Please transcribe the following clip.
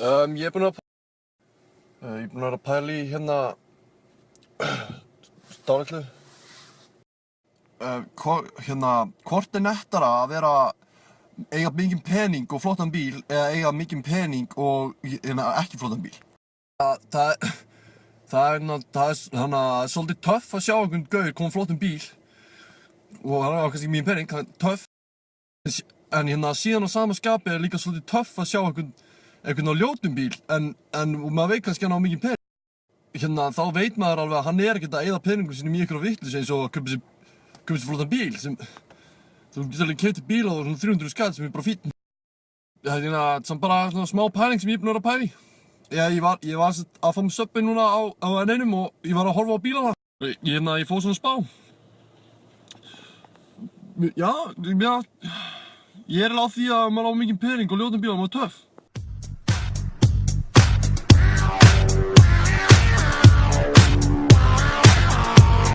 Ég er búinn að vera að pæla í hérna dálitlu. Hvort er nettara að eiga mikinn pening og flottan bíl eða eiga mikinn pening og ekki flottan bíl? Það er svolítið töff að sjá einhvern gaur koma flottan bíl og hann á kannski mikinn pening, það er töff. En síðan á sama skapi er líka svolítið töff að sjá einhvern á ljótum bíl en maður veit kannski hann á mikinn pening. Þá veit maður alveg að hann er ekkert að eyða peningum sínum í einhverja vitleysu eins og að kaupa sér flottan bíl sem þú getur alveg keypt bíl á 300 skall sem er bara fínn. Það er samt bara svona smá pæling sem ég er búinn að vera að pæla í. Ég var að fá mig Subway núna á N1 og ég var að horfa á bílana. Ég fór svona spá. Já, ég er alveg á því að maður á mikinn pening og ljótan bíl og maður er töff.